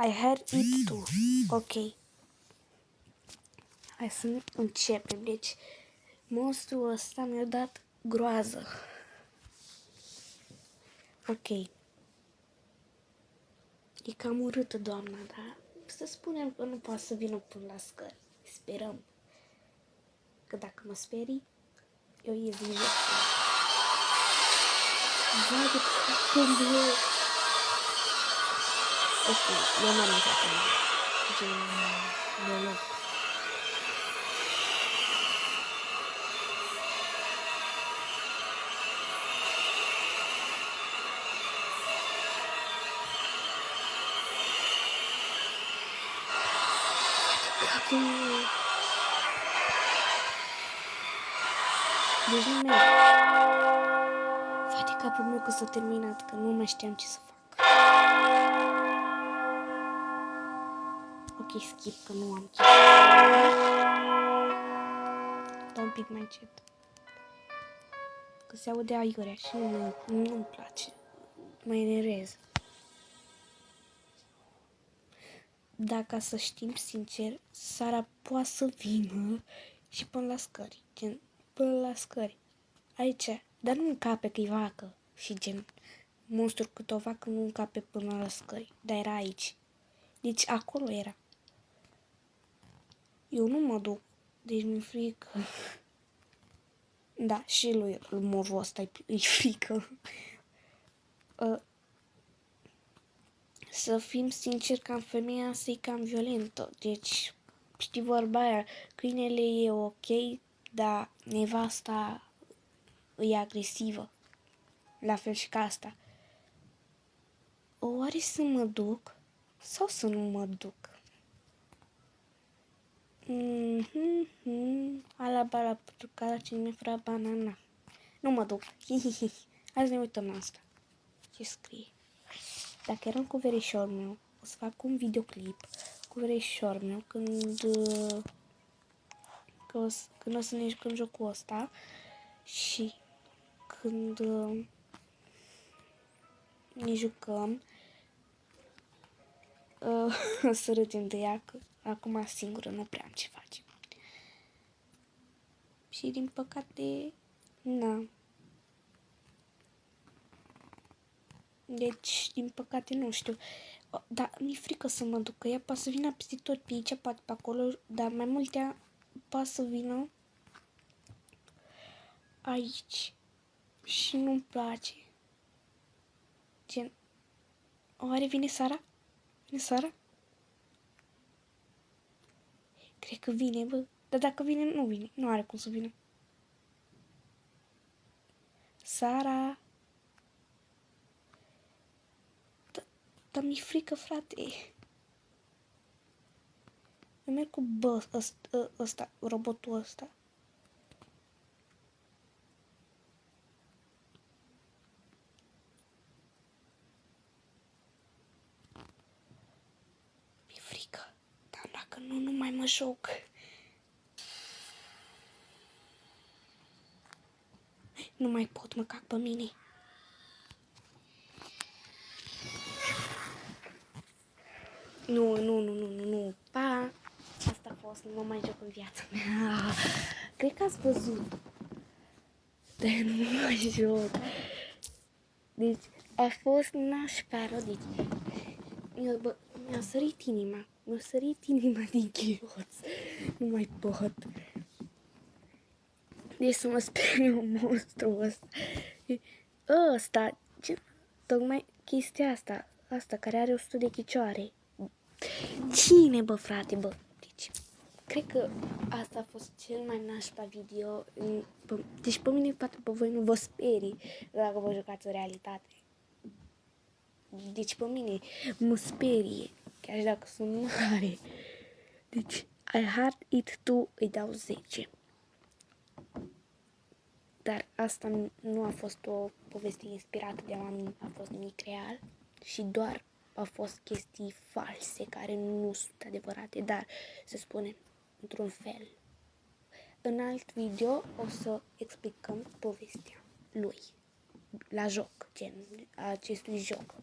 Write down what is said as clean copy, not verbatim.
I heard it too. Ok. Hai să începem. Deci, monstrul ăsta mi-a dat groază. Ok. E cam urâtă, doamna, dar să spunem că nu poate să vină până la scări. Sperăm. Că dacă mă sperii, eu ies din joc. Vai de capul meu. Ok, eu m-am intrat în gen deloc. Capul meu. Deci nu merg. Vai de capul meu că s-a terminat, că nu mai știam ce să fac. Ok, skip, că nu am chef. Dau un pic mai încet. Că se aude aiurea și nu-mi place. Mă enervez. Dacă să știm sincer, Sara poate să vină și până la scări. Gen, până la scări. Aici, dar nu încape că e vacă. Și gen, monstru cât o vacă nu încape până la scări. Dar era aici. Deci acolo era. Eu nu mă duc. Deci mi-e frică. Da, și lui morul ăsta e frică. Să fim sinceri, cam femeia asta e cam violentă. Deci, știi vorba aia, câinele e ok, dar nevasta e agresivă. La fel și ca asta. Oare să mă duc sau să nu mă duc? Ala bala putucala cine mi fra banana. Nu mă duc. Hihihi. Hai să ne uităm la asta. Ce scrie? Dacă eram cu verișorul meu, o să fac un videoclip cu verișorul meu când o să ne jucăm jocul ăsta și când ne jucăm o să râdem de ea, că acum singură nu prea am ce face. Și din păcate, na. Deci, din păcate, nu știu. Dar mi-e frică să mă duc, că ea poate să vină peste tot pe aici, poate pe acolo, dar mai multe poate să vină aici. Și nu-mi place. Gen, oare vine Sara? Vine Sara? Cred că vine, bă. Dar dacă vine, nu vine. Nu are cum să vină. Sara. Dar mi-e frică, frate. Eu merg cu ăsta, robotul ăsta. Mi-e frică. Dar dacă nu mai mă joc. Nu mai pot, mă cac pe mine. Nu. Pa! Asta a fost, nu mă mai joc în viața mea. Cred că ați văzut. Dar nu mă mai joc. Deci, a fost nașpa rău. Deci, mi-a sărit inima. Mi-a sărit inima din chioț. Nu mai pot. Deci să mă sperie un monstru ăsta. Ăsta, tocmai chestia asta care are 100 de chicioare. Cine, bă, frate, bă? Deci, cred că asta a fost cel mai nașpa video. Deci pe mine, poate pe voi nu vă sperii dacă vă jucați în realitate. Deci pe mine mă sperie, chiar și dacă sunt mare. Deci, I had it too, îi dau 10. Dar asta nu a fost o poveste inspirată de oameni, a fost nimic real și doar a fost chestii false care nu sunt adevărate, dar se spune într-un fel. În alt video o să explicăm povestea lui la joc, gen acestui joc.